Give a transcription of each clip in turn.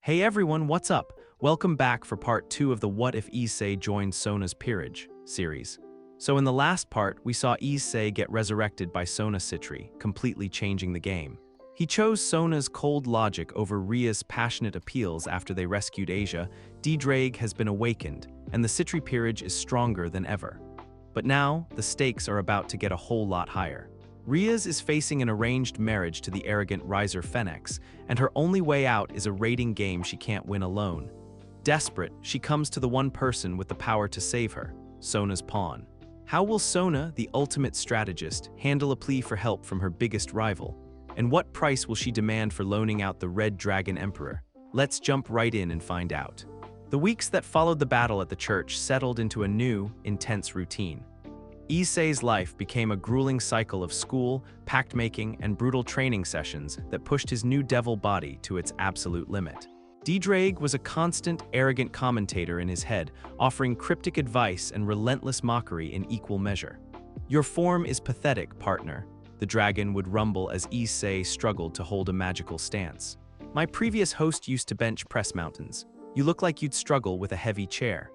Hey everyone, what's up? Welcome back for part 2 of the What If Issei Joined Sona's Peerage series. So in the last part, we saw Issei get resurrected by Sona Citri, completely changing the game. He chose Sona's cold logic over Ria's passionate appeals after they rescued Asia. DxD has been awakened, and the Citri peerage is stronger than ever. But now, the stakes are about to get a whole lot higher. Rias is facing an arranged marriage to the arrogant Riser Phoenix, and her only way out is a raiding game she can't win alone. Desperate, she comes to the one person with the power to save her, Sona's pawn. How will Sona, the ultimate strategist, handle a plea for help from her biggest rival? And what price will she demand for loaning out the Red Dragon Emperor? Let's jump right in and find out. The weeks that followed the battle at the church settled into a new, intense routine. Issei's life became a grueling cycle of school, pact-making, and brutal training sessions that pushed his new devil body to its absolute limit. DxD was a constant, arrogant commentator in his head, offering cryptic advice and relentless mockery in equal measure. "Your form is pathetic, partner," the dragon would rumble as Issei struggled to hold a magical stance. "My previous host used to bench press mountains. You look like you'd struggle with a heavy chair."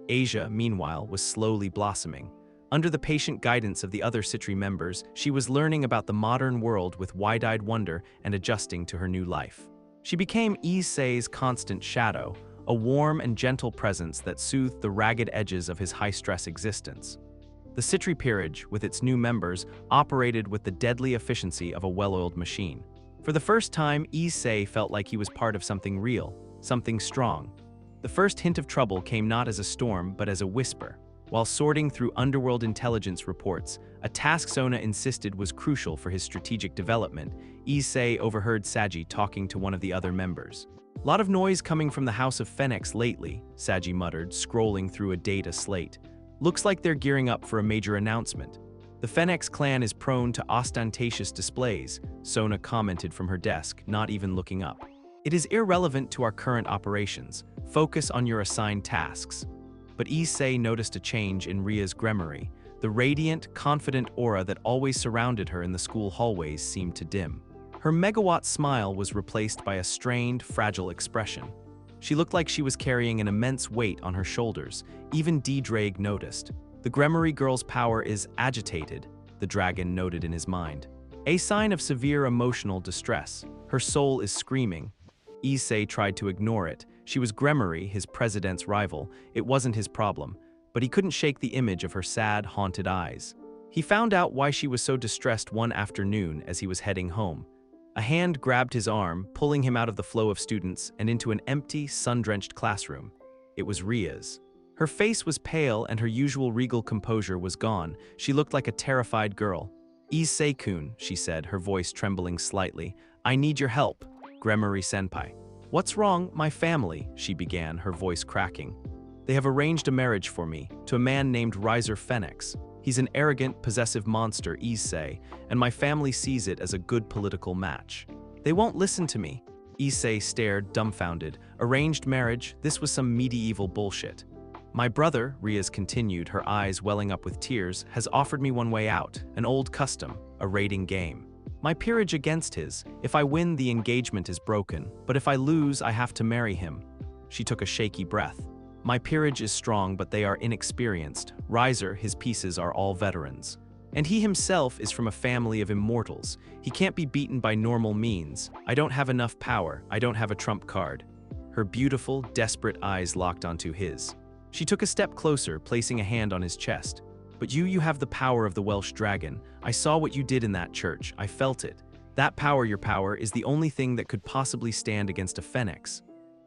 Asia, meanwhile, was slowly blossoming. Under the patient guidance of the other Citri members, she was learning about the modern world with wide-eyed wonder and adjusting to her new life. She became Issei's constant shadow, a warm and gentle presence that soothed the ragged edges of his high-stress existence. The Citri peerage, with its new members, operated with the deadly efficiency of a well-oiled machine. For the first time, Issei felt like he was part of something real, something strong. The first hint of trouble came not as a storm, but as a whisper. While sorting through underworld intelligence reports, a task Sona insisted was crucial for his strategic development, Issei overheard Saji talking to one of the other members. "Lot of noise coming from the House of Phoenix lately," Saji muttered, scrolling through a data slate. "Looks like they're gearing up for a major announcement." "The Phoenix clan is prone to ostentatious displays," Sona commented from her desk, not even looking up. "It is irrelevant to our current operations. Focus on your assigned tasks." But Issei noticed a change in Ria's Gremory. The radiant, confident aura that always surrounded her in the school hallways seemed to dim. Her megawatt smile was replaced by a strained, fragile expression. She looked like she was carrying an immense weight on her shoulders. Even DxD noticed. "The Gremory girl's power is agitated," the dragon noted in his mind. "A sign of severe emotional distress. Her soul is screaming." Issei tried to ignore it. She was Gremory, his president's rival. It wasn't his problem, but he couldn't shake the image of her sad, haunted eyes. He found out why she was so distressed one afternoon as he was heading home. A hand grabbed his arm, pulling him out of the flow of students and into an empty, sun-drenched classroom. It was Ria's. Her face was pale and her usual regal composure was gone. She looked like a terrified girl. "Issei-kun," she said, her voice trembling slightly. "I need your help, Gremory-senpai." "What's wrong, my family?" she began, her voice cracking. "They have arranged a marriage for me, to a man named Riser Phoenix. He's an arrogant, possessive monster, Issei, and my family sees it as a good political match. They won't listen to me." Issei stared, dumbfounded. "Arranged marriage? This was some medieval bullshit." "My brother," Rias continued, her eyes welling up with tears, "has offered me one way out, an old custom, a raiding game. My peerage against his. If I win, the engagement is broken, but if I lose, I have to marry him." She took a shaky breath. "My peerage is strong, but they are inexperienced. Riser, his pieces are all veterans. And he himself is from a family of immortals. He can't be beaten by normal means. I don't have enough power. I don't have a trump card." Her beautiful, desperate eyes locked onto his. She took a step closer, placing a hand on his chest. "But you have the power of the Welsh dragon. I saw what you did in that church. I felt it. That power, your power, is the only thing that could possibly stand against a phoenix."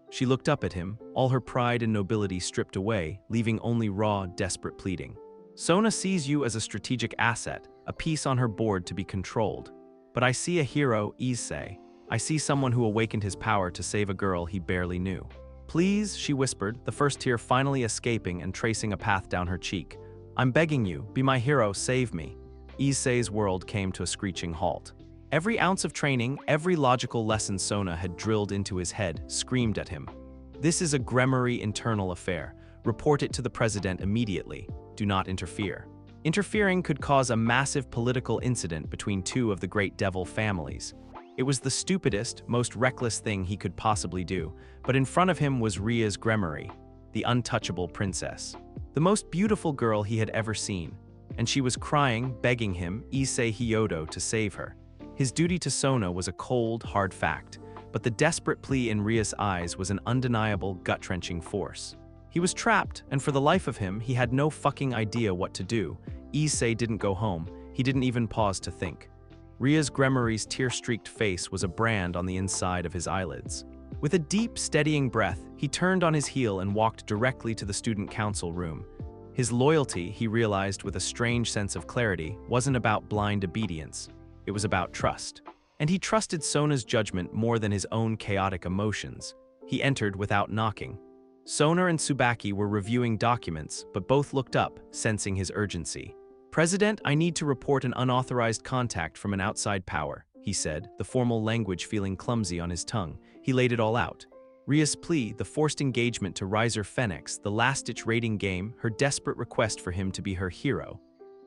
She looked up at him, all her pride and nobility stripped away, leaving only raw, desperate pleading. "Sona sees you as a strategic asset, a piece on her board to be controlled. But I see a hero, Issei. I see someone who awakened his power to save a girl he barely knew." "Please," she whispered, the first tear finally escaping and tracing a path down her cheek. "I'm begging you, be my hero, save me." Issei's world came to a screeching halt. Every ounce of training, every logical lesson Sona had drilled into his head, screamed at him. "This is a Gremory internal affair. Report it to the president immediately. Do not interfere." Interfering could cause a massive political incident between two of the great devil families. It was the stupidest, most reckless thing he could possibly do, but in front of him was Ria's Gremory, the untouchable princess. The most beautiful girl he had ever seen, and she was crying, begging him, Issei Hyodo, to save her. His duty to Sona was a cold, hard fact, but the desperate plea in Ria's eyes was an undeniable, gut-wrenching force. He was trapped, and for the life of him, he had no fucking idea what to do. Issei didn't go home. He didn't even pause to think. Ria's Gremory's tear-streaked face was a brand on the inside of his eyelids. With a deep, steadying breath, he turned on his heel and walked directly to the student council room. His loyalty, he realized with a strange sense of clarity, wasn't about blind obedience. It was about trust. And he trusted Sona's judgment more than his own chaotic emotions. He entered without knocking. Sona and Tsubaki were reviewing documents, but both looked up, sensing his urgency. "President, I need to report an unauthorized contact from an outside power," he said, the formal language feeling clumsy on his tongue. He laid it all out. Ria's plea, the forced engagement to Riser Phoenix, the last-ditch rating game, her desperate request for him to be her hero.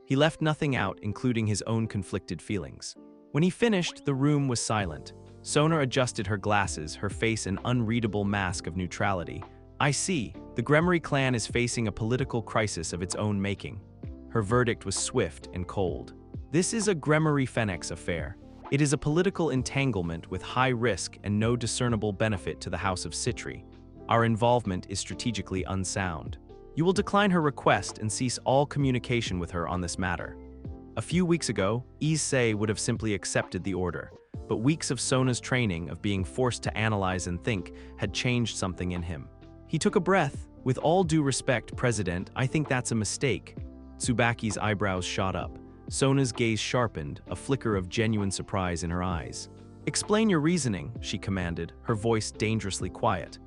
He left nothing out, including his own conflicted feelings. When he finished, the room was silent. Sona adjusted her glasses, her face an unreadable mask of neutrality. "I see. The Gremory clan is facing a political crisis of its own making." Her verdict was swift and cold. "This is a Gremory Phoenix affair. It is a political entanglement with high risk and no discernible benefit to the House of Citri. Our involvement is strategically unsound. You will decline her request and cease all communication with her on this matter." A few weeks ago, Issei would have simply accepted the order, but weeks of Sona's training of being forced to analyze and think had changed something in him. He took a breath. "With all due respect, President, I think that's a mistake." Tsubaki's eyebrows shot up. Sona's gaze sharpened, a flicker of genuine surprise in her eyes. "Explain your reasoning," she commanded, her voice dangerously quiet.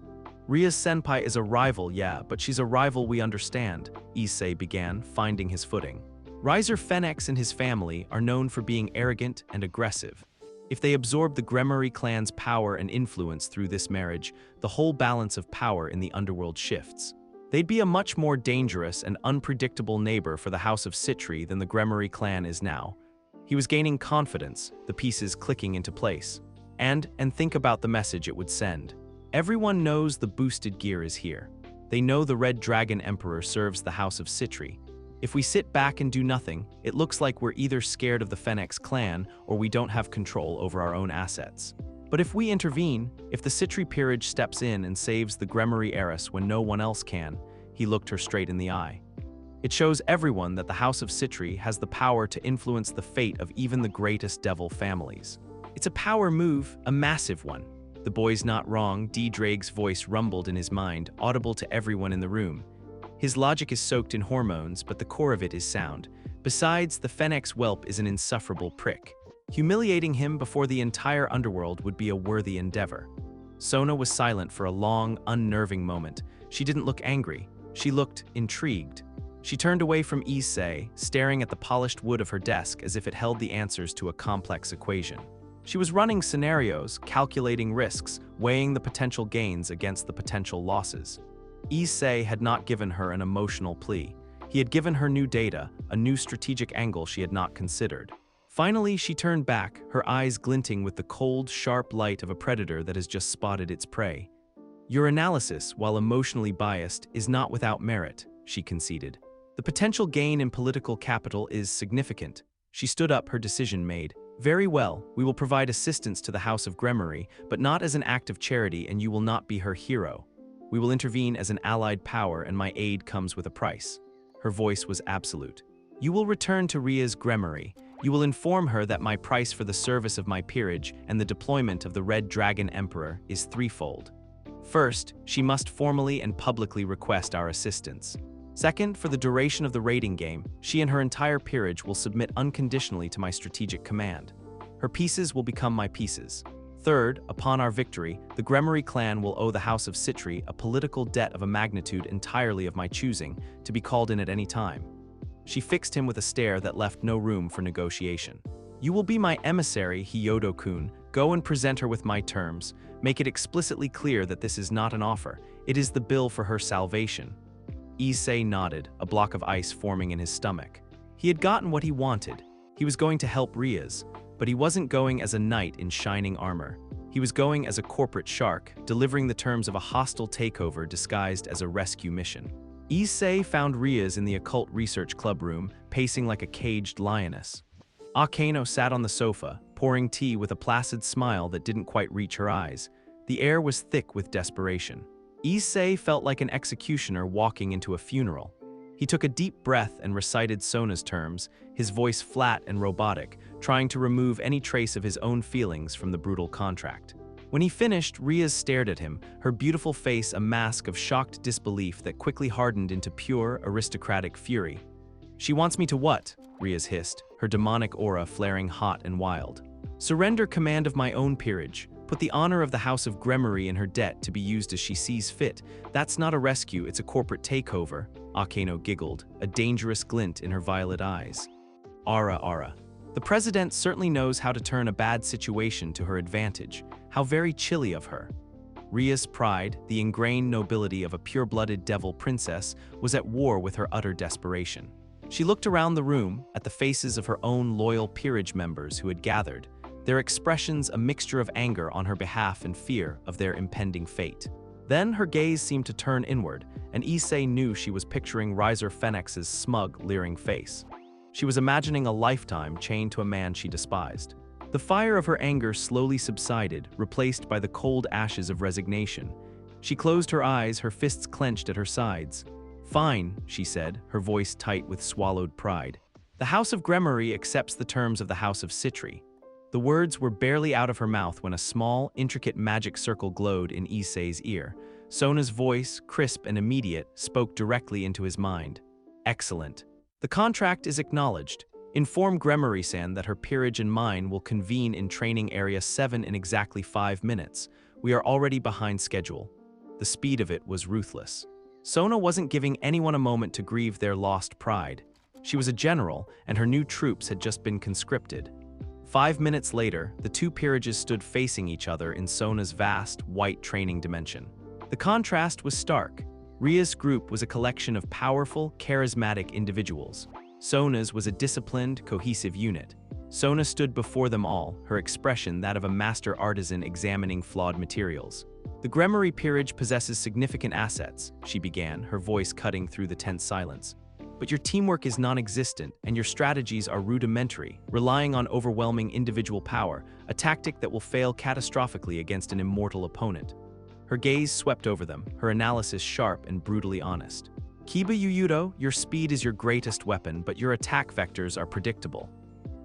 "Ria's senpai is a rival, yeah, but she's a rival we understand," Issei began, finding his footing. "Riser Phoenix and his family are known for being arrogant and aggressive. If they absorb the Gremory clan's power and influence through this marriage, the whole balance of power in the underworld shifts. They'd be a much more dangerous and unpredictable neighbor for the House of Citri than the Gremory clan is now." He was gaining confidence, the pieces clicking into place. And think about the message it would send. Everyone knows the boosted gear is here. They know the Red Dragon Emperor serves the House of Citri. If we sit back and do nothing, it looks like we're either scared of the Phoenix clan or we don't have control over our own assets. But if we intervene, if the Citri peerage steps in and saves the Gremory heiress when no one else can, he looked her straight in the eye. It shows everyone that the House of Citri has the power to influence the fate of even the greatest devil families. It's a power move, a massive one. The boy's not wrong, Drake's voice rumbled in his mind, audible to everyone in the room. His logic is soaked in hormones, but the core of it is sound. Besides, the Phoenix whelp is an insufferable prick. Humiliating him before the entire underworld would be a worthy endeavor. Sona was silent for a long, unnerving moment. She didn't look angry. She looked intrigued. She turned away from Issei, staring at the polished wood of her desk as if it held the answers to a complex equation. She was running scenarios, calculating risks, weighing the potential gains against the potential losses. Issei had not given her an emotional plea. He had given her new data, a new strategic angle she had not considered. Finally, she turned back, her eyes glinting with the cold, sharp light of a predator that has just spotted its prey. "Your analysis, while emotionally biased, is not without merit," she conceded. "The potential gain in political capital is significant." She stood up, her decision made. "Very well, we will provide assistance to the House of Gremory, but not as an act of charity, and you will not be her hero. We will intervene as an allied power, and my aid comes with a price." Her voice was absolute. "You will return to Ria's Gremory. You will inform her that my price for the service of my peerage and the deployment of the Red Dragon Emperor is threefold. First, she must formally and publicly request our assistance. Second, for the duration of the rating game, she and her entire peerage will submit unconditionally to my strategic command. Her pieces will become my pieces. Third, upon our victory, the Gremory clan will owe the House of Citri a political debt of a magnitude entirely of my choosing, to be called in at any time." She fixed him with a stare that left no room for negotiation. "You will be my emissary, Hyodo-kun. Go and present her with my terms. Make it explicitly clear that this is not an offer. It is the bill for her salvation." Issei nodded, a block of ice forming in his stomach. He had gotten what he wanted. He was going to help Rias. But he wasn't going as a knight in shining armor. He was going as a corporate shark, delivering the terms of a hostile takeover disguised as a rescue mission. Issei found Rias in the occult research club room, pacing like a caged lioness. Akeno sat on the sofa, pouring tea with a placid smile that didn't quite reach her eyes. The air was thick with desperation. Issei felt like an executioner walking into a funeral. He took a deep breath and recited Sona's terms, his voice flat and robotic, trying to remove any trace of his own feelings from the brutal contract. When he finished, Rias stared at him, her beautiful face a mask of shocked disbelief that quickly hardened into pure, aristocratic fury. "She wants me to what?" Rias hissed, her demonic aura flaring hot and wild. "Surrender command of my own peerage. Put the honor of the House of Gremory in her debt to be used as she sees fit. That's not a rescue, it's a corporate takeover." Akeno giggled, a dangerous glint in her violet eyes. Ara. The president certainly knows how to turn a bad situation to her advantage. How very chilly of her. Rias' pride, the ingrained nobility of a pure-blooded devil princess, was at war with her utter desperation. She looked around the room, at the faces of her own loyal peerage members who had gathered, their expressions a mixture of anger on her behalf and fear of their impending fate. Then her gaze seemed to turn inward, and Issei knew she was picturing Riser Fenix's smug, leering face. She was imagining a lifetime chained to a man she despised. The fire of her anger slowly subsided, replaced by the cold ashes of resignation. She closed her eyes, her fists clenched at her sides. "Fine," she said, her voice tight with swallowed pride. "The House of Gremory accepts the terms of the House of Citri." The words were barely out of her mouth when a small, intricate magic circle glowed in Issei's ear. Sona's voice, crisp and immediate, spoke directly into his mind. "Excellent. The contract is acknowledged. Inform Gremory-san that her peerage and mine will convene in Training Area 7 in exactly 5 minutes. We are already behind schedule." The speed of it was ruthless. Sona wasn't giving anyone a moment to grieve their lost pride. She was a general, and her new troops had just been conscripted. 5 minutes later, the two peerages stood facing each other in Sona's vast, white training dimension. The contrast was stark. Rias' group was a collection of powerful, charismatic individuals. Sona's was a disciplined, cohesive unit. Sona stood before them all, her expression that of a master artisan examining flawed materials. "The Gremory peerage possesses significant assets," she began, her voice cutting through the tense silence. "But your teamwork is non-existent, and your strategies are rudimentary, relying on overwhelming individual power, a tactic that will fail catastrophically against an immortal opponent." Her gaze swept over them, her analysis sharp and brutally honest. "Kiba Yuyudo, your speed is your greatest weapon, but your attack vectors are predictable.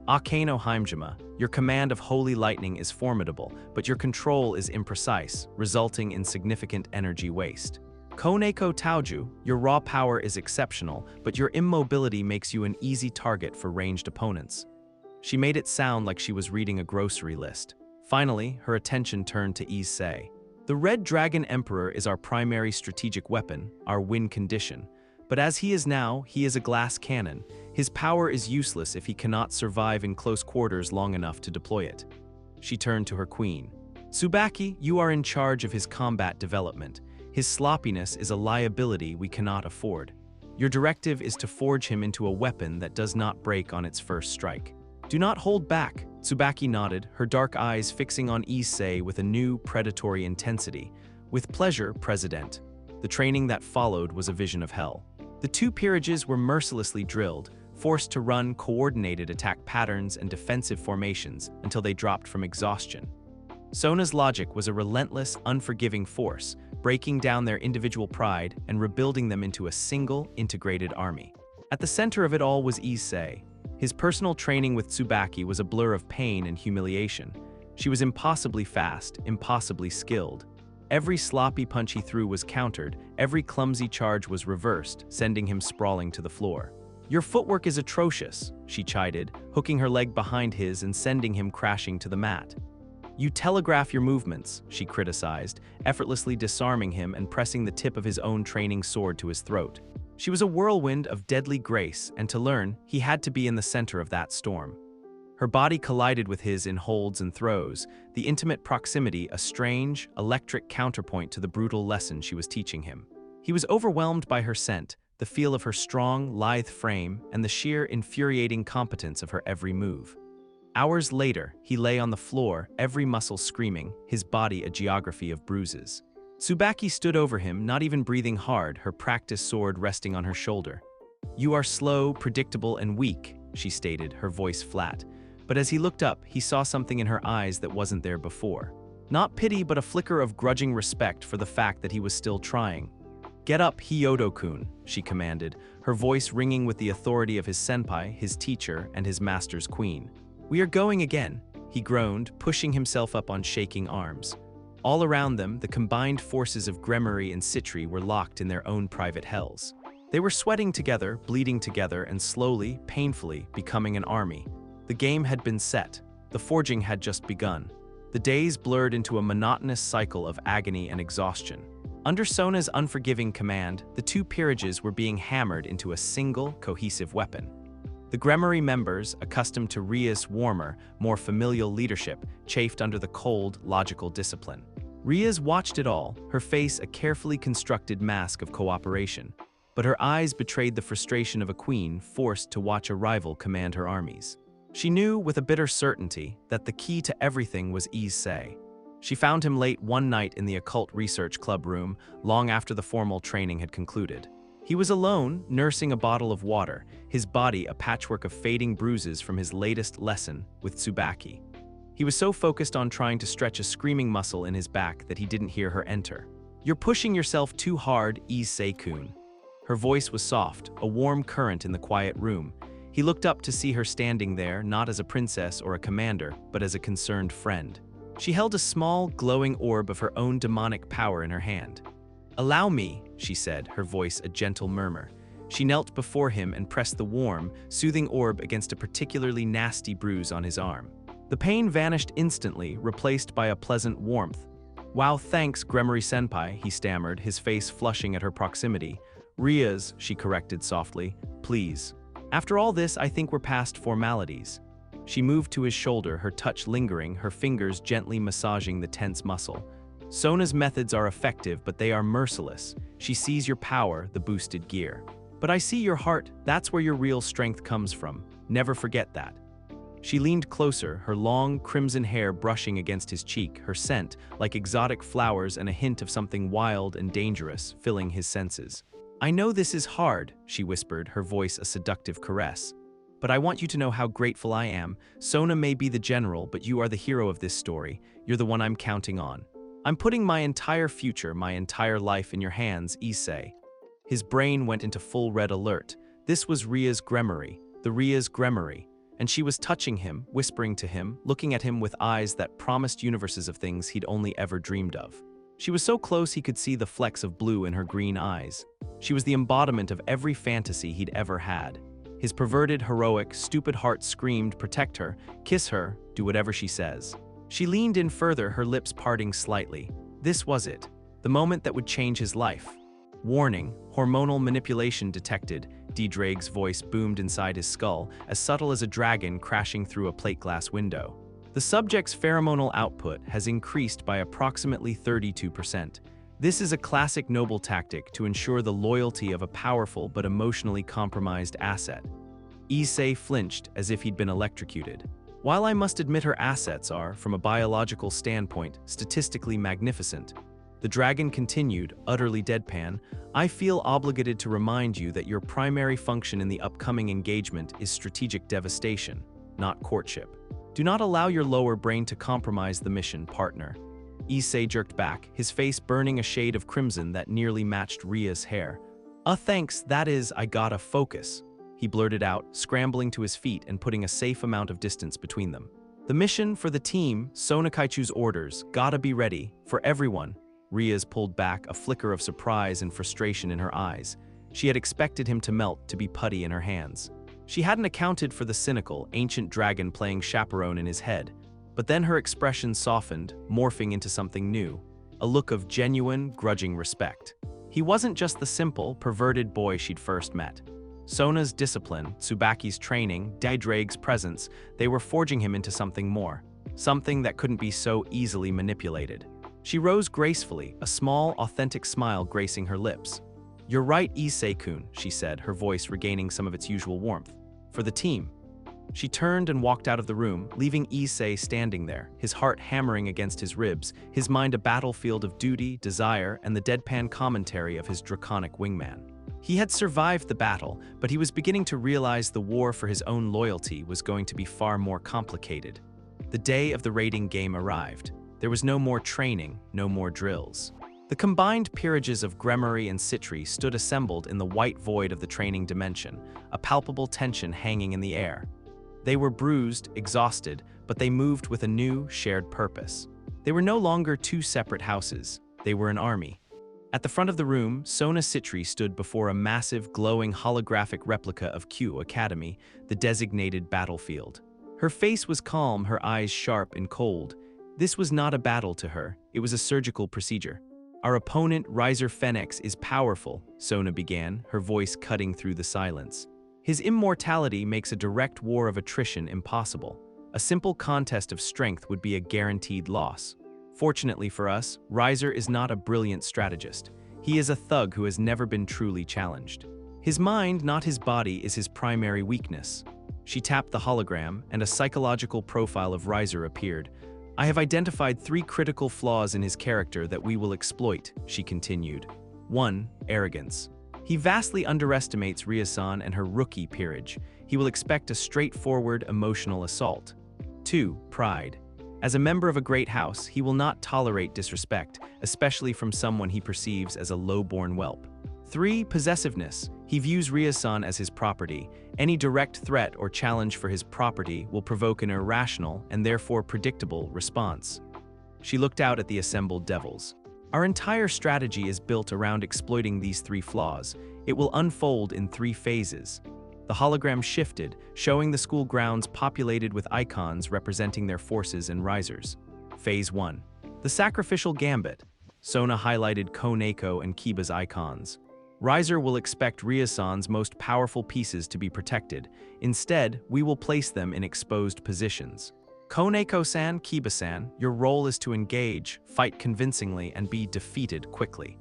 Akeno Haimjima, your command of holy lightning is formidable, but your control is imprecise, resulting in significant energy waste. Koneko Taoju, your raw power is exceptional, but your immobility makes you an easy target for ranged opponents." She made it sound like she was reading a grocery list. Finally, her attention turned to Issei. "The Red Dragon Emperor is our primary strategic weapon, our win condition. But as he is now, he is a glass cannon. His power is useless if he cannot survive in close quarters long enough to deploy it." She turned to her queen. "Tsubaki, you are in charge of his combat development. His sloppiness is a liability we cannot afford. Your directive is to forge him into a weapon that does not break on its first strike. Do not hold back." Tsubaki nodded, her dark eyes fixing on Issei with a new, predatory intensity. "With pleasure, President." The training that followed was a vision of hell. The two peerages were mercilessly drilled, forced to run coordinated attack patterns and defensive formations until they dropped from exhaustion. Sona's logic was a relentless, unforgiving force, breaking down their individual pride and rebuilding them into a single, integrated army. At the center of it all was Issei. His personal training with Tsubaki was a blur of pain and humiliation. She was impossibly fast, impossibly skilled. Every sloppy punch he threw was countered, every clumsy charge was reversed, sending him sprawling to the floor. "Your footwork is atrocious," she chided, hooking her leg behind his and sending him crashing to the mat. "You telegraph your movements," she criticized, effortlessly disarming him and pressing the tip of his own training sword to his throat. She was a whirlwind of deadly grace, and to learn, he had to be in the center of that storm. Her body collided with his in holds and throws, the intimate proximity a strange, electric counterpoint to the brutal lesson she was teaching him. He was overwhelmed by her scent, the feel of her strong, lithe frame, and the sheer, infuriating competence of her every move. Hours later, he lay on the floor, every muscle screaming, his body a geography of bruises. Tsubaki stood over him, not even breathing hard, her practiced sword resting on her shoulder. "You are slow, predictable, and weak," she stated, her voice flat. But as he looked up, he saw something in her eyes that wasn't there before. Not pity, but a flicker of grudging respect for the fact that he was still trying. "Get up, Hyodo-kun," she commanded, her voice ringing with the authority of his senpai, his teacher, and his master's queen. "We are going again," he groaned, pushing himself up on shaking arms. All around them, the combined forces of Gremory and Issei were locked in their own private hells. They were sweating together, bleeding together, and slowly, painfully, becoming an army. The game had been set. The forging had just begun. The days blurred into a monotonous cycle of agony and exhaustion. Under Sona's unforgiving command, the two peerages were being hammered into a single, cohesive weapon. The Gremory members, accustomed to Rias' warmer, more familial leadership, chafed under the cold, logical discipline. Rias watched it all, her face a carefully constructed mask of cooperation. But her eyes betrayed the frustration of a queen forced to watch a rival command her armies. She knew with a bitter certainty that the key to everything was Issei. She found him late one night in the occult research club room, long after the formal training had concluded. He was alone, nursing a bottle of water, his body a patchwork of fading bruises from his latest lesson with Tsubaki. He was so focused on trying to stretch a screaming muscle in his back that he didn't hear her enter. "You're pushing yourself too hard, Issei-kun." Her voice was soft, a warm current in the quiet room. He looked up to see her standing there, not as a princess or a commander, but as a concerned friend. She held a small, glowing orb of her own demonic power in her hand. "Allow me," she said, her voice a gentle murmur. She knelt before him and pressed the warm, soothing orb against a particularly nasty bruise on his arm. The pain vanished instantly, replaced by a pleasant warmth. "Wow, thanks, Gremory-senpai," he stammered, his face flushing at her proximity. "Rias," she corrected softly, "please. After all this, I think we're past formalities." She moved to his shoulder, her touch lingering, her fingers gently massaging the tense muscle. "Sona's methods are effective, but they are merciless. She sees your power, the boosted gear. But I see your heart, that's where your real strength comes from. Never forget that." She leaned closer, her long, crimson hair brushing against his cheek, her scent, like exotic flowers and a hint of something wild and dangerous, filling his senses. "I know this is hard," she whispered, her voice a seductive caress. "But I want you to know how grateful I am. Sona may be the general, but you are the hero of this story. You're the one I'm counting on. I'm putting my entire future, my entire life in your hands, Issei." His brain went into full red alert. This was Rias Gremory, the Rias Gremory, and she was touching him, whispering to him, looking at him with eyes that promised universes of things he'd only ever dreamed of. She was so close he could see the flecks of blue in her green eyes. She was the embodiment of every fantasy he'd ever had. His perverted, heroic, stupid heart screamed, "Protect her, kiss her, do whatever she says." She leaned in further, her lips parting slightly. This was it, the moment that would change his life. "Warning, hormonal manipulation detected," DxD's voice boomed inside his skull, as subtle as a dragon crashing through a plate glass window. "The subject's pheromonal output has increased by approximately 32%. This is a classic noble tactic to ensure the loyalty of a powerful but emotionally compromised asset." Issei flinched as if he'd been electrocuted. "While I must admit her assets are, from a biological standpoint, statistically magnificent," the dragon continued, utterly deadpan, "I feel obligated to remind you that your primary function in the upcoming engagement is strategic devastation, not courtship. Do not allow your lower brain to compromise the mission, partner." Issei jerked back, his face burning a shade of crimson that nearly matched Ria's hair. Thanks, that is, I gotta focus," he blurted out, scrambling to his feet and putting a safe amount of distance between them. "The mission for the team, Sona Kaichu's orders, gotta be ready, for everyone." Rias pulled back, a flicker of surprise and frustration in her eyes. She had expected him to melt, to be putty in her hands. She hadn't accounted for the cynical, ancient dragon playing chaperone in his head. But then her expression softened, morphing into something new, a look of genuine, grudging respect. He wasn't just the simple, perverted boy she'd first met. Sona's discipline, Tsubaki's training, DxD's presence, they were forging him into something more, something that couldn't be so easily manipulated. She rose gracefully, a small, authentic smile gracing her lips. "You're right, Issei-kun," she said, her voice regaining some of its usual warmth. "For the team." She turned and walked out of the room, leaving Issei standing there, his heart hammering against his ribs, his mind a battlefield of duty, desire, and the deadpan commentary of his draconic wingman. He had survived the battle, but he was beginning to realize the war for his own loyalty was going to be far more complicated. The day of the raiding game arrived. There was no more training, no more drills. The combined peerages of Gremory and Issei stood assembled in the white void of the training dimension, a palpable tension hanging in the air. They were bruised, exhausted, but they moved with a new, shared purpose. They were no longer two separate houses. They were an army. At the front of the room, Sona Issei stood before a massive, glowing holographic replica of Q Academy, the designated battlefield. Her face was calm, her eyes sharp and cold. This was not a battle to her, it was a surgical procedure. Our opponent, Riser Phoenix, is powerful, Sona began, her voice cutting through the silence. His immortality makes a direct war of attrition impossible. A simple contest of strength would be a guaranteed loss. Fortunately for us, Riser is not a brilliant strategist. He is a thug who has never been truly challenged. His mind, not his body, is his primary weakness. She tapped the hologram, and a psychological profile of Riser appeared. I have identified 3 critical flaws in his character that we will exploit, she continued. 1. Arrogance. He vastly underestimates Rias-san and her rookie peerage. He will expect a straightforward, emotional assault. 2. Pride. As a member of a great house, he will not tolerate disrespect, especially from someone he perceives as a low-born whelp. 3. Possessiveness. He views Rias-san as his property. Any direct threat or challenge for his property will provoke an irrational and therefore predictable response. She looked out at the assembled devils. Our entire strategy is built around exploiting these 3 flaws. It will unfold in 3 phases. The hologram shifted, showing the school grounds populated with icons representing their forces and risers. Phase 1. The Sacrificial Gambit. Sona highlighted Koneko and Kiba's icons. Riser will expect Rias-san's most powerful pieces to be protected. Instead, we will place them in exposed positions. Koneko-san, Kiba-san, your role is to engage, fight convincingly, and be defeated quickly.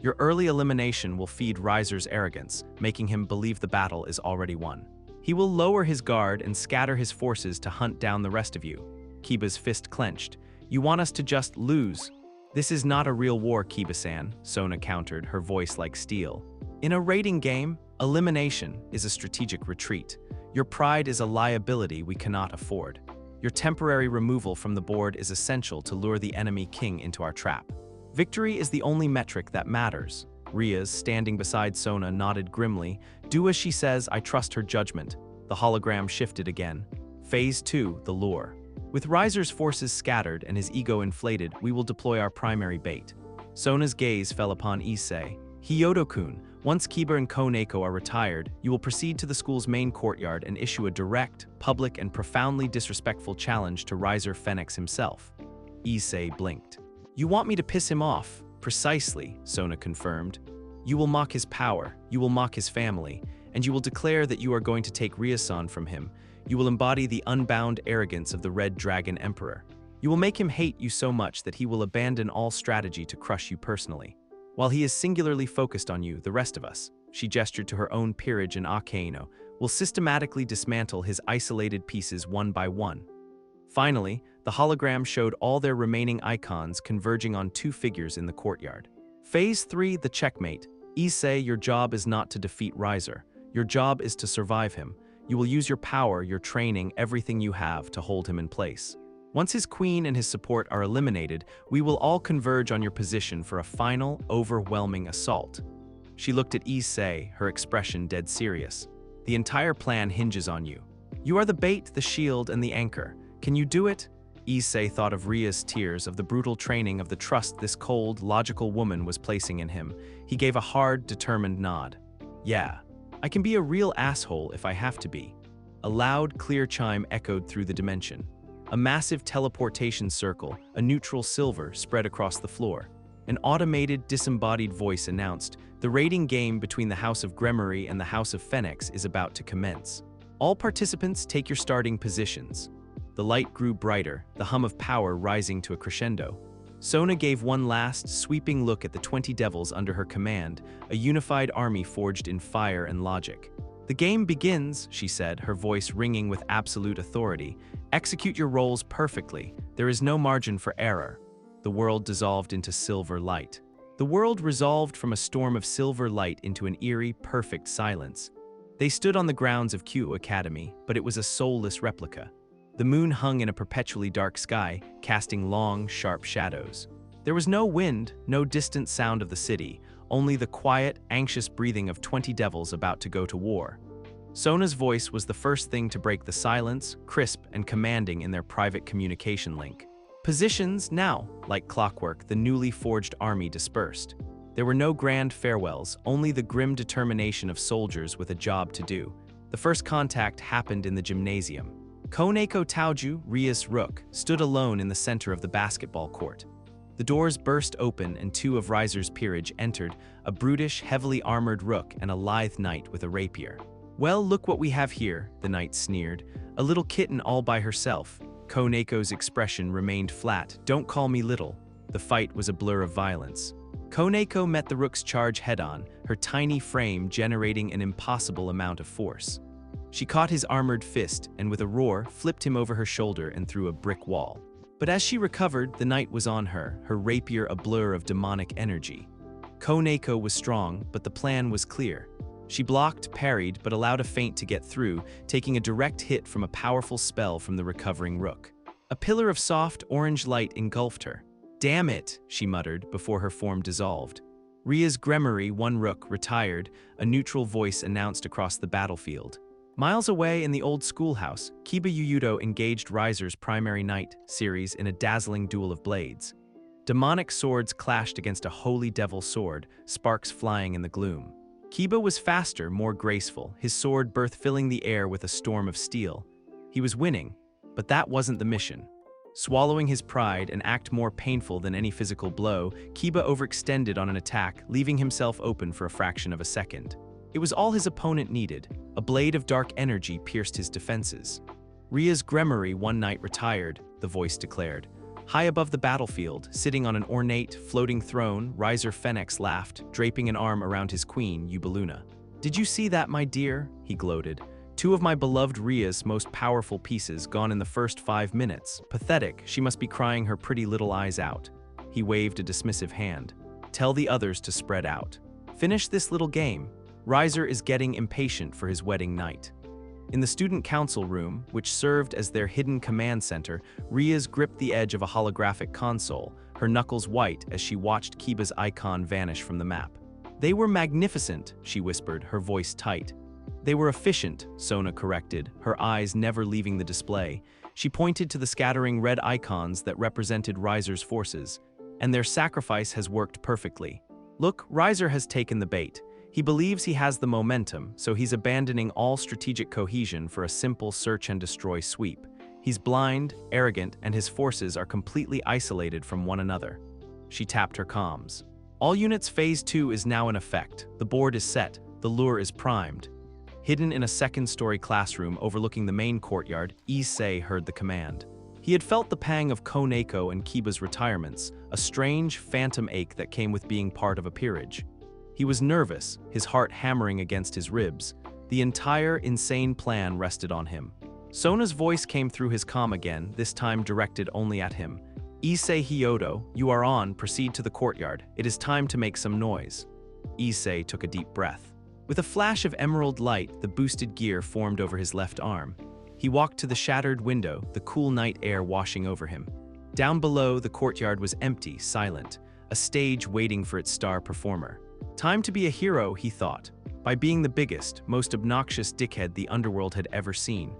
Your early elimination will feed Riser's arrogance, making him believe the battle is already won. He will lower his guard and scatter his forces to hunt down the rest of you. Kiba's fist clenched. You want us to just lose? This is not a real war, Kiba-san, Sona countered, her voice like steel. In a raiding game, elimination is a strategic retreat. Your pride is a liability we cannot afford. Your temporary removal from the board is essential to lure the enemy king into our trap. Victory is the only metric that matters. Rias, standing beside Sona, nodded grimly. Do as she says, I trust her judgment. The hologram shifted again. Phase 2, the lure. With Riser's forces scattered and his ego inflated, we will deploy our primary bait. Sona's gaze fell upon Issei. Hyodo-kun, once Kiba and Koneko are retired, you will proceed to the school's main courtyard and issue a direct, public, and profoundly disrespectful challenge to Riser Phoenix himself. Issei blinked. You want me to piss him off? Precisely, Sona confirmed. You will mock his power, you will mock his family, and you will declare that you are going to take Rias-san from him. You will embody the unbound arrogance of the Red Dragon Emperor. You will make him hate you so much that he will abandon all strategy to crush you personally. While he is singularly focused on you, the rest of us, she gestured to her own peerage and Akaino, will systematically dismantle his isolated pieces one by one. Finally, the hologram showed all their remaining icons converging on 2 figures in the courtyard. Phase 3, the checkmate. Issei, your job is not to defeat Riser. Your job is to survive him. You will use your power, your training, everything you have to hold him in place. Once his queen and his support are eliminated, we will all converge on your position for a final, overwhelming assault. She looked at Issei, her expression dead serious. The entire plan hinges on you. You are the bait, the shield, and the anchor. Can you do it? Issei thought of Ria's tears, of the brutal training, of the trust this cold, logical woman was placing in him. He gave a hard, determined nod. Yeah, I can be a real asshole if I have to be. A loud, clear chime echoed through the dimension. A massive teleportation circle, a neutral silver, spread across the floor. An automated, disembodied voice announced, the raiding game between the House of Gremory and the House of Phoenix is about to commence. All participants take your starting positions. The light grew brighter, the hum of power rising to a crescendo. Sona gave one last, sweeping look at the 20 devils under her command, a unified army forged in fire and logic. "The game begins," she said, her voice ringing with absolute authority. "Execute your roles perfectly. There is no margin for error." The world dissolved into silver light. The world resolved from a storm of silver light into an eerie, perfect silence. They stood on the grounds of Q Academy, but it was a soulless replica. The moon hung in a perpetually dark sky, casting long, sharp shadows. There was no wind, no distant sound of the city, only the quiet, anxious breathing of 20 devils about to go to war. Sona's voice was the first thing to break the silence, crisp and commanding in their private communication link. "Positions now," like clockwork, the newly forged army dispersed. There were no grand farewells, only the grim determination of soldiers with a job to do. The first contact happened in the gymnasium. Koneko Taoju, Rias Rook, stood alone in the center of the basketball court. The doors burst open and two of Riser's peerage entered, a brutish, heavily armored rook and a lithe knight with a rapier. "Well, look what we have here," the knight sneered. "A little kitten all by herself." Koneko's expression remained flat. "Don't call me little." The fight was a blur of violence. Koneko met the rook's charge head-on, her tiny frame generating an impossible amount of force. She caught his armored fist and with a roar flipped him over her shoulder and through a brick wall. But as she recovered, the knight was on her, her rapier a blur of demonic energy. Koneko was strong, but the plan was clear. She blocked, parried, but allowed a feint to get through, taking a direct hit from a powerful spell from the recovering rook. A pillar of soft, orange light engulfed her. "Damn it," she muttered before her form dissolved. Ria's Gremory, one rook, retired, a neutral voice announced across the battlefield. Miles away in the old schoolhouse, Kiba Yuyudo engaged Riser's primary knight series in a dazzling duel of blades. Demonic swords clashed against a holy devil sword, sparks flying in the gloom. Kiba was faster, more graceful, his sword birth filling the air with a storm of steel. He was winning, but that wasn't the mission. Swallowing his pride, an act more painful than any physical blow, Kiba overextended on an attack, leaving himself open for a fraction of a second. It was all his opponent needed. A blade of dark energy pierced his defenses. Ria's Gremory, one knight retired, the voice declared. High above the battlefield, sitting on an ornate, floating throne, Riser Fenix laughed, draping an arm around his queen, Ubeluna. "Did you see that, my dear?" he gloated. "Two of my beloved Ria's most powerful pieces gone in the first 5 minutes. Pathetic, she must be crying her pretty little eyes out." He waved a dismissive hand. "Tell the others to spread out. Finish this little game." Riser is getting impatient for his wedding night. In the student council room, which served as their hidden command center, Rias gripped the edge of a holographic console, her knuckles white as she watched Kiba's icon vanish from the map. "They were magnificent," she whispered, her voice tight. "They were efficient," Sona corrected, her eyes never leaving the display. She pointed to the scattering red icons that represented Riser's forces. "And their sacrifice has worked perfectly. Look, Riser has taken the bait. He believes he has the momentum, so he's abandoning all strategic cohesion for a simple search and destroy sweep. He's blind, arrogant, and his forces are completely isolated from one another." She tapped her comms. "All units Phase 2 is now in effect. The board is set. The lure is primed." Hidden in a second-story classroom overlooking the main courtyard, Issei heard the command. He had felt the pang of Koneko and Kiba's retirements, a strange, phantom ache that came with being part of a peerage. He was nervous, his heart hammering against his ribs. The entire insane plan rested on him. Sona's voice came through his comm again, this time directed only at him. "Issei Hyodo, you are on, proceed to the courtyard. It is time to make some noise." Issei took a deep breath. With a flash of emerald light, the boosted gear formed over his left arm. He walked to the shattered window, the cool night air washing over him. Down below, the courtyard was empty, silent, a stage waiting for its star performer. Time to be a hero, he thought, by being the biggest, most obnoxious dickhead the underworld had ever seen.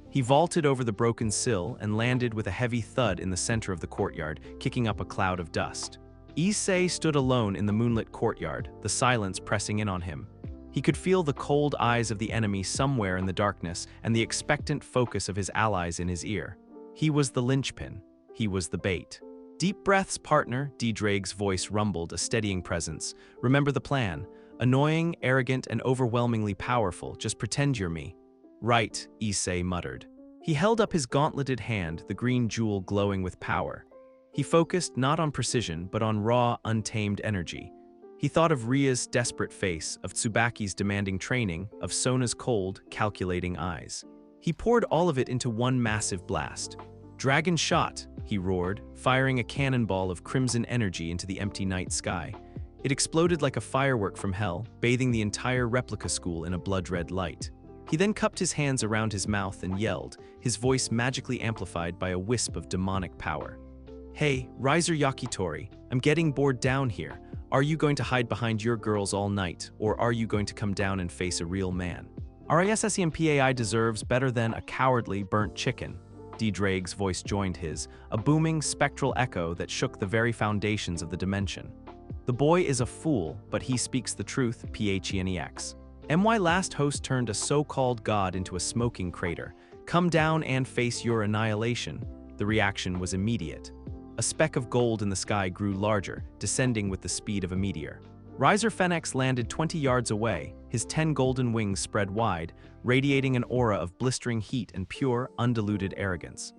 He vaulted over the broken sill and landed with a heavy thud in the center of the courtyard, kicking up a cloud of dust. Issei stood alone in the moonlit courtyard, the silence pressing in on him. He could feel the cold eyes of the enemy somewhere in the darkness and the expectant focus of his allies in his ear. He was the linchpin. He was the bait. "Deep breaths, partner," D-Drake's voice rumbled, a steadying presence. "Remember the plan. Annoying, arrogant, and overwhelmingly powerful. Just pretend you're me." "Right," Issei muttered. He held up his gauntleted hand, the green jewel glowing with power. He focused not on precision, but on raw, untamed energy. He thought of Ria's desperate face, of Tsubaki's demanding training, of Sona's cold, calculating eyes. He poured all of it into one massive blast. "Dragon shot!" he roared, firing a cannonball of crimson energy into the empty night sky. It exploded like a firework from hell, bathing the entire replica school in a blood-red light. He then cupped his hands around his mouth and yelled, his voice magically amplified by a wisp of demonic power. "Hey, Riser Yakitori, I'm getting bored down here. Are you going to hide behind your girls all night, or are you going to come down and face a real man? RISSEMPAI deserves better than a cowardly, burnt chicken." DxD's voice joined his, a booming, spectral echo that shook the very foundations of the dimension. "The boy is a fool, but he speaks the truth, PHENEX. MY last host turned a so-called god into a smoking crater. Come down and face your annihilation." The reaction was immediate. A speck of gold in the sky grew larger, descending with the speed of a meteor. Riser Phoenix landed 20 yards away, his 10 golden wings spread wide, radiating an aura of blistering heat and pure, undiluted arrogance.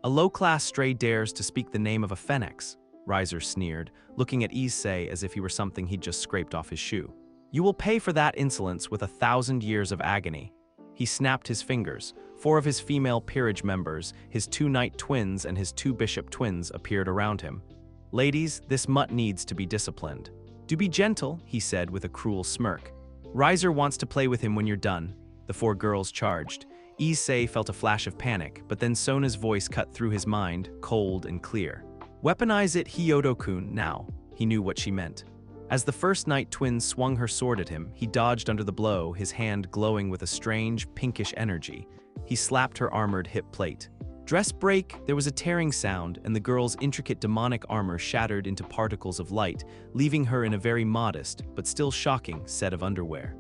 "A low-class stray dares to speak the name of a phoenix," Riser sneered, looking at Issei as if he were something he'd just scraped off his shoe. "You will pay for that insolence with 1,000 years of agony." He snapped his fingers. 4 of his female peerage members, his 2 knight twins and his 2 bishop twins appeared around him. "Ladies, this mutt needs to be disciplined." "Do be gentle," he said with a cruel smirk. "Riser wants to play with him when you're done." The 4 girls charged. Issei felt a flash of panic, but then Sona's voice cut through his mind, cold and clear. "Weaponize it, Hyodo-kun, now." He knew what she meant. As the first knight twin swung her sword at him, he dodged under the blow, his hand glowing with a strange, pinkish energy. He slapped her armored hip plate. Dress break! There was a tearing sound, and the girl's intricate demonic armor shattered into particles of light, leaving her in a very modest, but still shocking, set of underwear.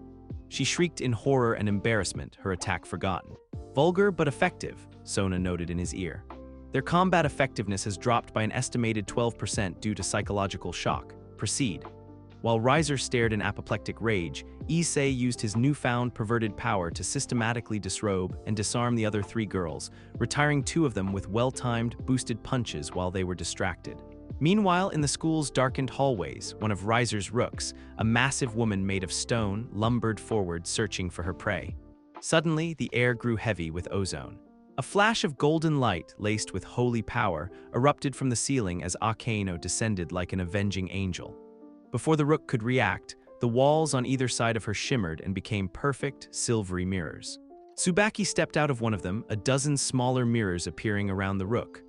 She shrieked in horror and embarrassment, her attack forgotten. "Vulgar but effective," Sona noted in his ear. "Their combat effectiveness has dropped by an estimated 12% due to psychological shock. Proceed." While Riser stared in apoplectic rage, Issei used his newfound perverted power to systematically disrobe and disarm the other 3 girls, retiring 2 of them with well-timed, boosted punches while they were distracted. Meanwhile, in the school's darkened hallways, one of Riser's rooks, a massive woman made of stone, lumbered forward searching for her prey. Suddenly, the air grew heavy with ozone. A flash of golden light, laced with holy power, erupted from the ceiling as Akaino descended like an avenging angel. Before the rook could react, the walls on either side of her shimmered and became perfect, silvery mirrors. Tsubaki stepped out of one of them, a dozen smaller mirrors appearing around the rook.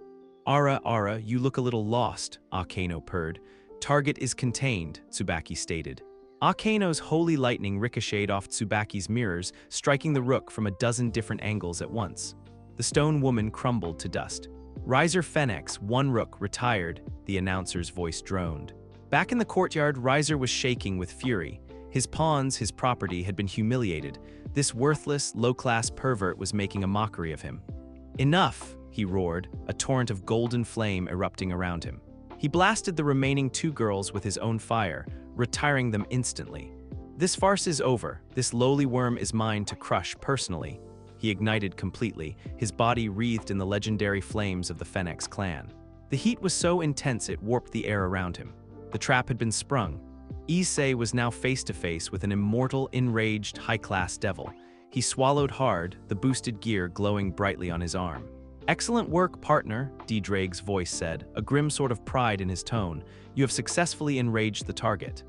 Ara, you look a little lost," Akaino purred. "Target is contained," Tsubaki stated. Akaino's holy lightning ricocheted off Tsubaki's mirrors, striking the rook from a dozen different angles at once. The stone woman crumbled to dust. "Riser Phoenix, 1 rook, retired," the announcer's voice droned. Back in the courtyard, Riser was shaking with fury. His pawns, his property, had been humiliated. This worthless, low-class pervert was making a mockery of him. "Enough!" he roared, a torrent of golden flame erupting around him. He blasted the remaining 2 girls with his own fire, retiring them instantly. "This farce is over. This lowly worm is mine to crush personally." He ignited completely, his body wreathed in the legendary flames of the Phoenix clan. The heat was so intense it warped the air around him. The trap had been sprung. Issei was now face-to-face with an immortal, enraged, high-class devil. He swallowed hard, the boosted gear glowing brightly on his arm. "Excellent work, partner," DxD's voice said, a grim sort of pride in his tone. "You have successfully enraged the target."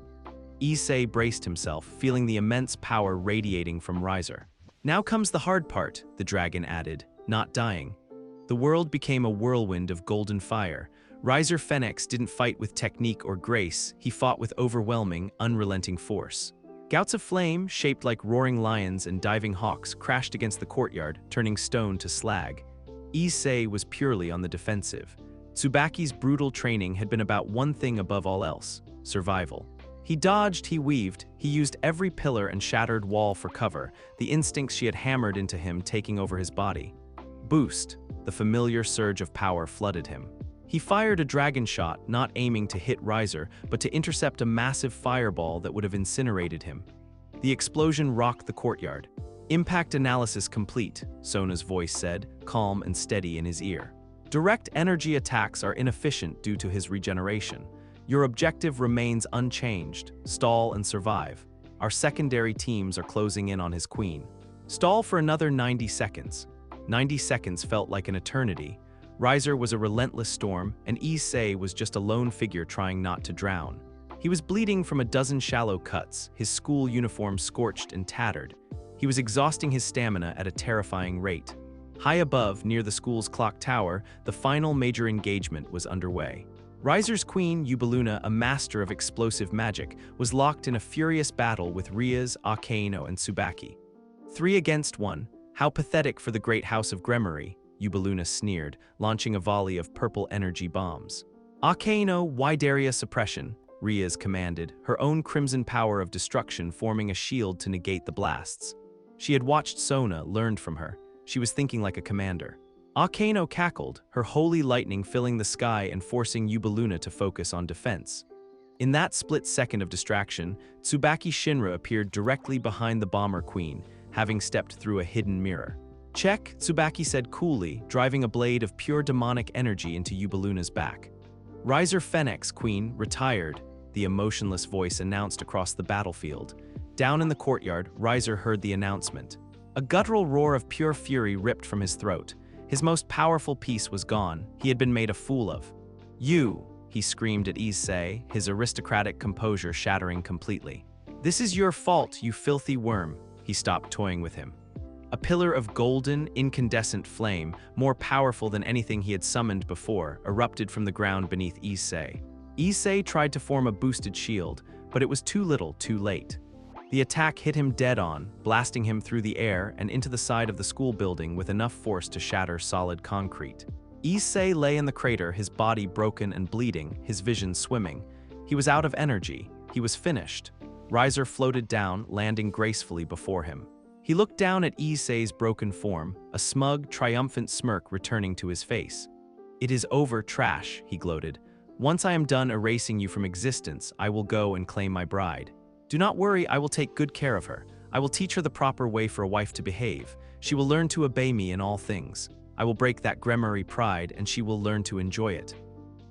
Issei braced himself, feeling the immense power radiating from Riser. "Now comes the hard part," the dragon added, not dying. The world became a whirlwind of golden fire. Riser Phoenix didn't fight with technique or grace, he fought with overwhelming, unrelenting force. Gouts of flame, shaped like roaring lions and diving hawks, crashed against the courtyard, turning stone to slag. Issei was purely on the defensive. Tsubaki's brutal training had been about one thing above all else: survival. He dodged, he weaved, he used every pillar and shattered wall for cover, the instincts she had hammered into him taking over his body. Boost, the familiar surge of power flooded him. He fired a dragon shot, not aiming to hit Riser, but to intercept a massive fireball that would have incinerated him. The explosion rocked the courtyard. "Impact analysis complete," Sona's voice said, calm and steady in his ear. "Direct energy attacks are inefficient due to his regeneration. Your objective remains unchanged, stall and survive. Our secondary teams are closing in on his queen. Stall for another 90 seconds. 90 seconds felt like an eternity. Riser was a relentless storm, and Issei was just a lone figure trying not to drown. He was bleeding from a dozen shallow cuts, his school uniform scorched and tattered. He was exhausting his stamina at a terrifying rate. High above, near the school's clock tower, the final major engagement was underway. Riser's queen, Yubaluna, a master of explosive magic, was locked in a furious battle with Rias, Issei, and Tsubaki. 3 against 1. How pathetic for the great house of Gremory, Yubaluna sneered, launching a volley of purple energy bombs. Issei, why dare suppression? Rias commanded, her own crimson power of destruction forming a shield to negate the blasts. She had watched Sona, learned from her. She was thinking like a commander. Issei cackled, her holy lightning filling the sky and forcing Yubaluna to focus on defense. In that split second of distraction, Tsubaki Shinra appeared directly behind the bomber queen, having stepped through a hidden mirror. Check, Tsubaki said coolly, driving a blade of pure demonic energy into Yubaluna's back. Riser Fenix, queen, retired, the emotionless voice announced across the battlefield. Down in the courtyard, Riser heard the announcement. A guttural roar of pure fury ripped from his throat. His most powerful piece was gone. He had been made a fool of. You, he screamed at Issei, his aristocratic composure shattering completely. This is your fault, you filthy worm. He stopped toying with him. A pillar of golden, incandescent flame, more powerful than anything he had summoned before, erupted from the ground beneath Issei. Issei tried to form a boosted shield, but it was too little, too late. The attack hit him dead on, blasting him through the air and into the side of the school building with enough force to shatter solid concrete. Issei lay in the crater, his body broken and bleeding, his vision swimming. He was out of energy. He was finished. Riser floated down, landing gracefully before him. He looked down at Issei's broken form, a smug, triumphant smirk returning to his face. "It is over, trash," he gloated. "Once I am done erasing you from existence, I will go and claim my bride. Do not worry, I will take good care of her. I will teach her the proper way for a wife to behave. She will learn to obey me in all things. I will break that Gremory pride, and she will learn to enjoy it."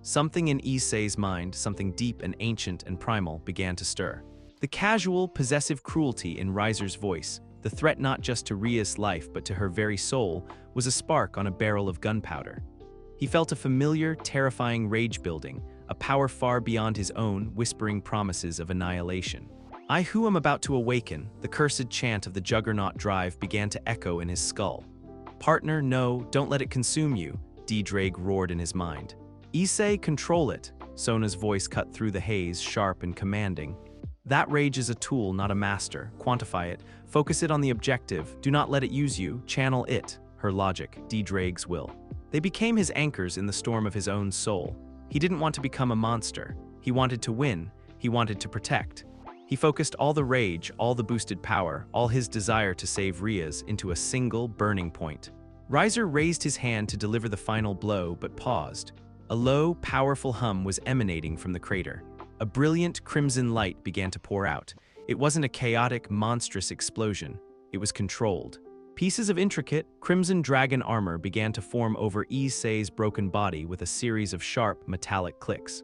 Something in Issei's mind, something deep and ancient and primal, began to stir. The casual, possessive cruelty in Riser's voice, the threat not just to Ria's life but to her very soul, was a spark on a barrel of gunpowder. He felt a familiar, terrifying rage building, a power far beyond his own, whispering promises of annihilation. "I who am about to awaken," the cursed chant of the Juggernaut drive began to echo in his skull. "Partner, no, don't let it consume you," DxD roared in his mind. "Issei, control it," Sona's voice cut through the haze, sharp and commanding. "That rage is a tool, not a master. Quantify it. Focus it on the objective. Do not let it use you. Channel it." Her logic, DxD's will. They became his anchors in the storm of his own soul. He didn't want to become a monster. He wanted to win. He wanted to protect. He focused all the rage, all the boosted power, all his desire to save Rias into a single burning point. Riser raised his hand to deliver the final blow, but paused. A low, powerful hum was emanating from the crater. A brilliant crimson light began to pour out. It wasn't a chaotic, monstrous explosion. It was controlled. Pieces of intricate, crimson dragon armor began to form over Issei's broken body with a series of sharp, metallic clicks.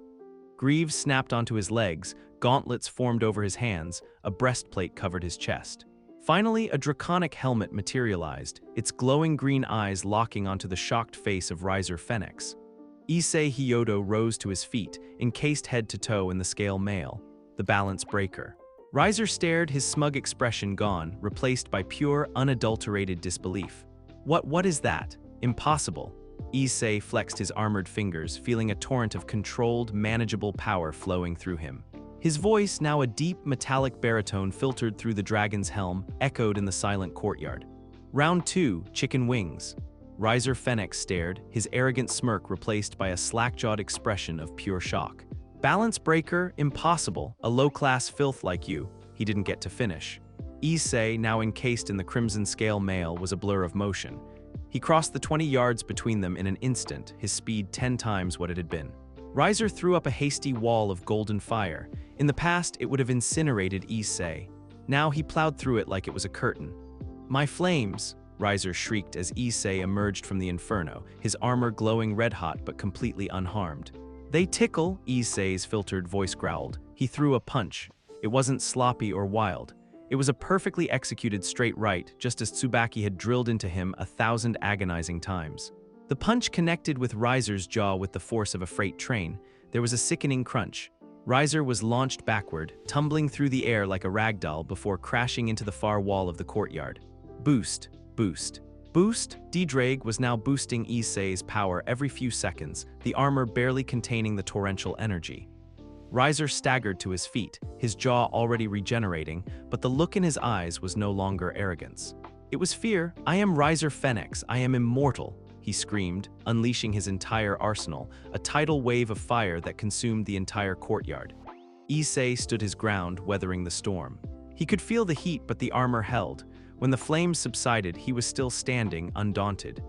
Greaves snapped onto his legs, gauntlets formed over his hands, a breastplate covered his chest. Finally, a draconic helmet materialized, its glowing green eyes locking onto the shocked face of Riser Fenix. Issei Hyodo rose to his feet, encased head to toe in the scale mail, the balance breaker. Riser stared, his smug expression gone, replaced by pure, unadulterated disbelief. What is that? Impossible." Issei flexed his armored fingers, feeling a torrent of controlled, manageable power flowing through him. His voice, now a deep, metallic baritone filtered through the dragon's helm, echoed in the silent courtyard. "Round 2, chicken wings." Riser Fenix stared, his arrogant smirk replaced by a slack-jawed expression of pure shock. "Balance breaker, impossible, a low-class filth like you." He didn't get to finish. Issei, now encased in the crimson scale mail, was a blur of motion. He crossed the 20 yards between them in an instant, his speed 10 times what it had been. Riser threw up a hasty wall of golden fire. In the past, it would have incinerated Issei. Now he plowed through it like it was a curtain. "My flames!" Riser shrieked as Issei emerged from the inferno, his armor glowing red-hot but completely unharmed. They tickle, Issei's filtered voice growled. He threw a punch. It wasn't sloppy or wild. It was a perfectly executed straight right, just as Tsubaki had drilled into him 1,000 agonizing times. The punch connected with Riser's jaw with the force of a freight train. There was a sickening crunch. Riser was launched backward, tumbling through the air like a ragdoll before crashing into the far wall of the courtyard. Boost, boost, boost. DxD was now boosting Issei's power every few seconds, the armor barely containing the torrential energy. Riser staggered to his feet, his jaw already regenerating, but the look in his eyes was no longer arrogance. It was fear. "I am Riser Phoenix, I am immortal," he screamed, unleashing his entire arsenal, a tidal wave of fire that consumed the entire courtyard. Issei stood his ground, weathering the storm. He could feel the heat, but the armor held. When the flames subsided, he was still standing, undaunted.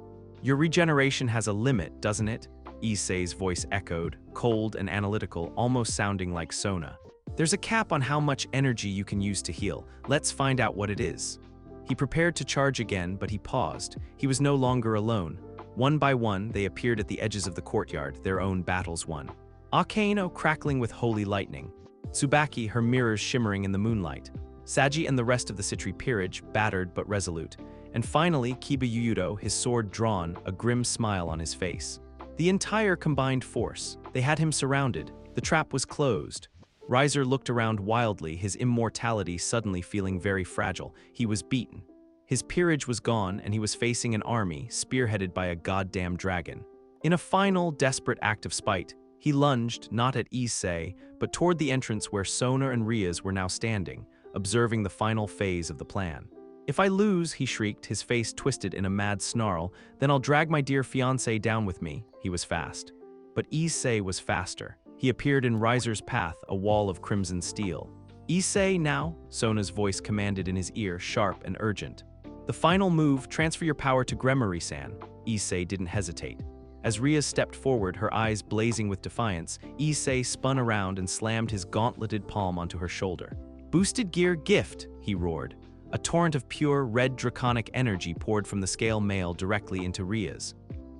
"Your regeneration has a limit, doesn't it?" Issei's voice echoed, cold and analytical, almost sounding like Sona. "There's a cap on how much energy you can use to heal. Let's find out what it is." He prepared to charge again, but he paused. He was no longer alone. One by one, they appeared at the edges of the courtyard, their own battles won. Akaino crackling with holy lightning. Tsubaki, her mirrors shimmering in the moonlight. Saji and the rest of the Citri peerage, battered but resolute. And finally, Kiba Yuyudo, his sword drawn, a grim smile on his face. The entire combined force. They had him surrounded. The trap was closed. Riser looked around wildly, his immortality suddenly feeling very fragile. He was beaten. His peerage was gone, and he was facing an army, spearheaded by a goddamn dragon. In a final, desperate act of spite, he lunged, not at Issei, but toward the entrance where Sona and Rias were now standing, observing the final phase of the plan. "If I lose," he shrieked, his face twisted in a mad snarl, "then I'll drag my dear fiancé down with me." He was fast. But Issei was faster. He appeared in Riser's path, a wall of crimson steel. "Issei, now," Sona's voice commanded in his ear, sharp and urgent. "The final move, transfer your power to Gremory-san." Issei didn't hesitate. As Rias stepped forward, her eyes blazing with defiance, Issei spun around and slammed his gauntleted palm onto her shoulder. "Boosted gear gift," he roared. A torrent of pure, red draconic energy poured from the scale mail directly into Rias.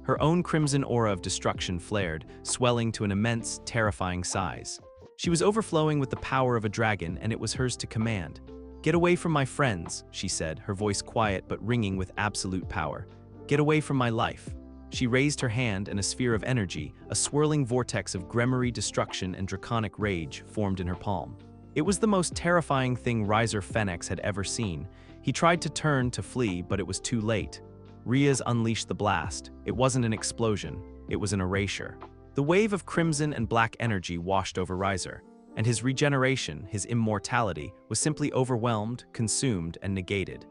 Her own crimson aura of destruction flared, swelling to an immense, terrifying size. She was overflowing with the power of a dragon, and it was hers to command. "Get away from my friends," she said, her voice quiet but ringing with absolute power. "Get away from my life." She raised her hand, and a sphere of energy, a swirling vortex of Gremory destruction and draconic rage, formed in her palm. It was the most terrifying thing Riser Phoenix had ever seen. He tried to turn to flee, but it was too late. Rias unleashed the blast. It wasn't an explosion, it was an erasure. The wave of crimson and black energy washed over Riser, and his regeneration, his immortality, was simply overwhelmed, consumed, and negated.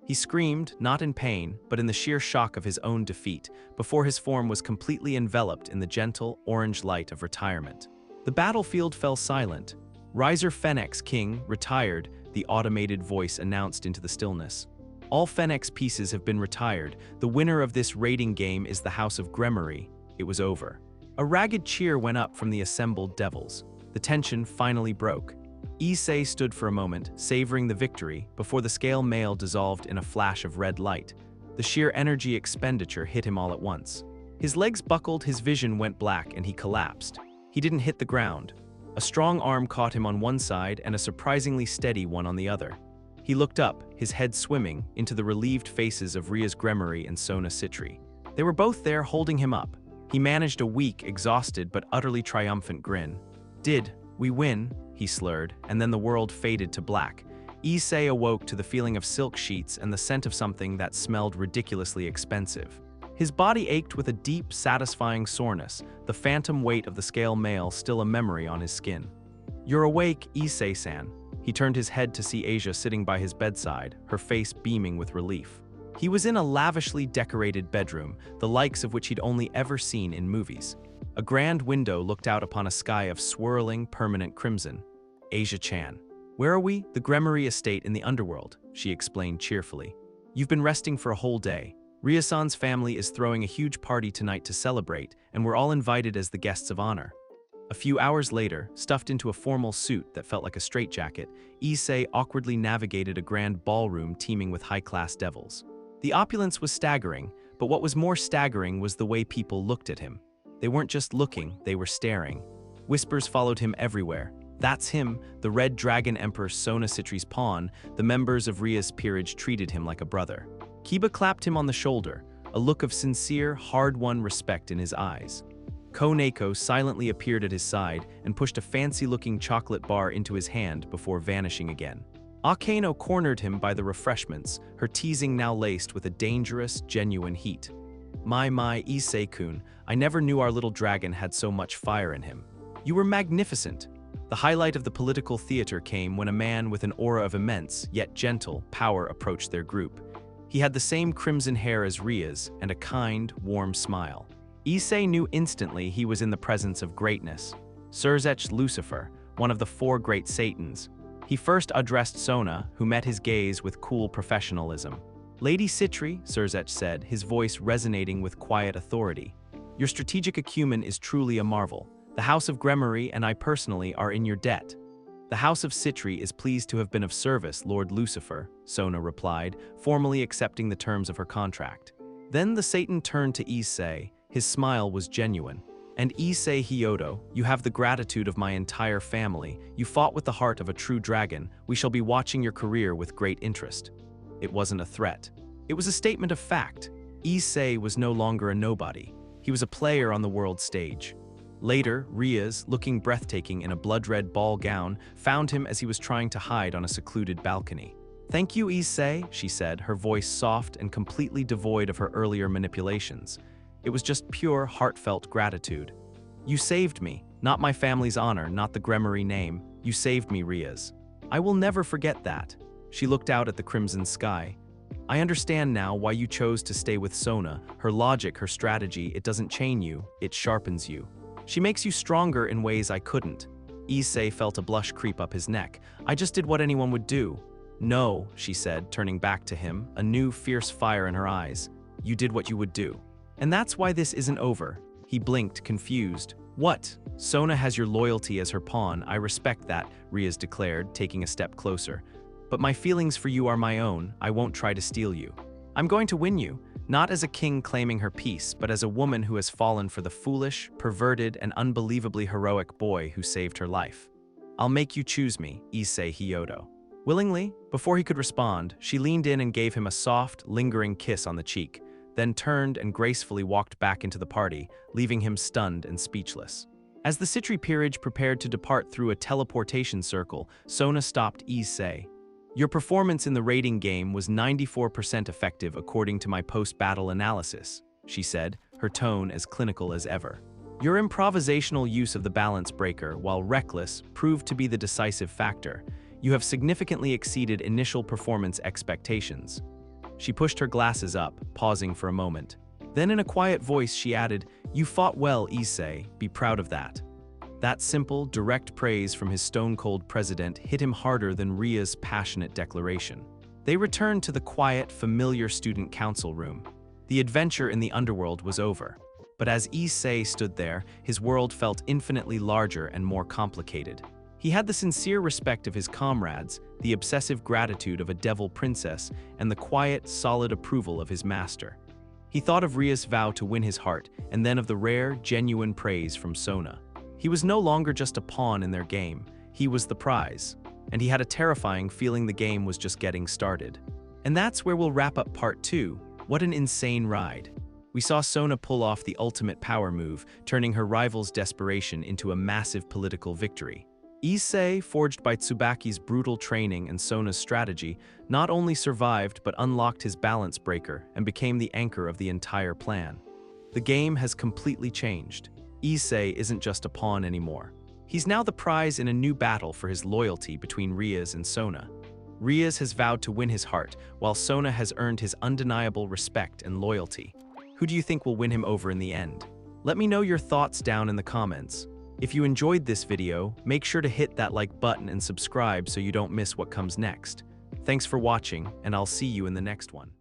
He screamed, not in pain, but in the sheer shock of his own defeat, before his form was completely enveloped in the gentle, orange light of retirement. The battlefield fell silent. "Riser Phoenix King, retired," the automated voice announced into the stillness. "All Phoenix pieces have been retired. The winner of this raiding game is the House of Gremory." It was over. A ragged cheer went up from the assembled devils. The tension finally broke. Issei stood for a moment, savoring the victory, before the scale mail dissolved in a flash of red light. The sheer energy expenditure hit him all at once. His legs buckled, his vision went black, and he collapsed. He didn't hit the ground. A strong arm caught him on one side and a surprisingly steady one on the other. He looked up, his head swimming, into the relieved faces of Rias Gremory and Sona Citri. They were both there, holding him up. He managed a weak, exhausted, but utterly triumphant grin. "Did we win?" he slurred, and then the world faded to black. Issei awoke to the feeling of silk sheets and the scent of something that smelled ridiculously expensive. His body ached with a deep, satisfying soreness, the phantom weight of the scale mail still a memory on his skin. "You're awake, Issei-san." He turned his head to see Asia sitting by his bedside, her face beaming with relief. He was in a lavishly decorated bedroom, the likes of which he'd only ever seen in movies. A grand window looked out upon a sky of swirling, permanent crimson. "Asia-chan. Where are we?" "The Gremory estate in the underworld," she explained cheerfully. "You've been resting for a whole day. Ryasan's family is throwing a huge party tonight to celebrate, and we're all invited as the guests of honor." A few hours later, stuffed into a formal suit that felt like a straitjacket, Issei awkwardly navigated a grand ballroom teeming with high-class devils. The opulence was staggering, but what was more staggering was the way people looked at him. They weren't just looking, they were staring. Whispers followed him everywhere. That's him, the Red Dragon Emperor Sona Citri's pawn. The members of Rias' peerage treated him like a brother. Kiba clapped him on the shoulder, a look of sincere, hard-won respect in his eyes. Koneko silently appeared at his side and pushed a fancy-looking chocolate bar into his hand before vanishing again. Akeno cornered him by the refreshments, her teasing now laced with a dangerous, genuine heat. My, Issei-kun, I never knew our little dragon had so much fire in him. You were magnificent. The highlight of the political theater came when a man with an aura of immense, yet gentle, power approached their group. He had the same crimson hair as Rias and a kind, warm smile. Issei knew instantly he was in the presence of greatness. Surzech Lucifer, one of the 4 great Satans. He first addressed Sona, who met his gaze with cool professionalism. Lady Citri, Surzech said, his voice resonating with quiet authority. Your strategic acumen is truly a marvel. The House of Gremory and I personally are in your debt. The House of Citri is pleased to have been of service, Lord Lucifer, Sona replied, formally accepting the terms of her contract. Then the Satan turned to Issei. His smile was genuine. And Issei Hyodo, you have the gratitude of my entire family. You fought with the heart of a true dragon. We shall be watching your career with great interest. It wasn't a threat. It was a statement of fact. Issei was no longer a nobody. He was a player on the world stage. Later, Rias, looking breathtaking in a blood-red ball gown, found him as he was trying to hide on a secluded balcony. Thank you, Issei, she said, her voice soft and completely devoid of her earlier manipulations. It was just pure, heartfelt gratitude. You saved me, not my family's honor, not the Gremory name. You saved me, Rias. I will never forget that. She looked out at the crimson sky. I understand now why you chose to stay with Sona. Her logic, her strategy, it doesn't chain you, it sharpens you. She makes you stronger in ways I couldn't. Issei felt a blush creep up his neck. I just did what anyone would do. No, she said, turning back to him, a new fierce fire in her eyes. You did what you would do. And that's why this isn't over. He blinked, confused. What? Sona has your loyalty as her pawn. I respect that, Rias declared, taking a step closer. But my feelings for you are my own. I won't try to steal you. I'm going to win you. Not as a king claiming her peace, but as a woman who has fallen for the foolish, perverted, and unbelievably heroic boy who saved her life. I'll make you choose me, Issei Hyodo. Willingly, before he could respond, she leaned in and gave him a soft, lingering kiss on the cheek, then turned and gracefully walked back into the party, leaving him stunned and speechless. As the Citri peerage prepared to depart through a teleportation circle, Sona stopped Issei. Your performance in the rating game was 94% effective according to my post-battle analysis, she said, her tone as clinical as ever. Your improvisational use of the balance breaker, while reckless, proved to be the decisive factor. You have significantly exceeded initial performance expectations. She pushed her glasses up, pausing for a moment. Then in a quiet voice she added, You fought well, Issei, be proud of that. That simple, direct praise from his stone-cold president hit him harder than Ria's passionate declaration. They returned to the quiet, familiar student council room. The adventure in the underworld was over. But as Issei stood there, his world felt infinitely larger and more complicated. He had the sincere respect of his comrades, the obsessive gratitude of a devil princess, and the quiet, solid approval of his master. He thought of Ria's vow to win his heart, and then of the rare, genuine praise from Sona. He was no longer just a pawn in their game, he was the prize, and he had a terrifying feeling the game was just getting started. And that's where we'll wrap up part 2. What an insane ride. We saw Sona pull off the ultimate power move, turning her rival's desperation into a massive political victory. Issei, forged by Tsubaki's brutal training and Sona's strategy, not only survived but unlocked his balance breaker and became the anchor of the entire plan. The game has completely changed. Issei isn't just a pawn anymore. He's now the prize in a new battle for his loyalty between Rias and Sona. Rias has vowed to win his heart, while Sona has earned his undeniable respect and loyalty. Who do you think will win him over in the end? Let me know your thoughts down in the comments. If you enjoyed this video, make sure to hit that like button and subscribe so you don't miss what comes next. Thanks for watching, and I'll see you in the next one.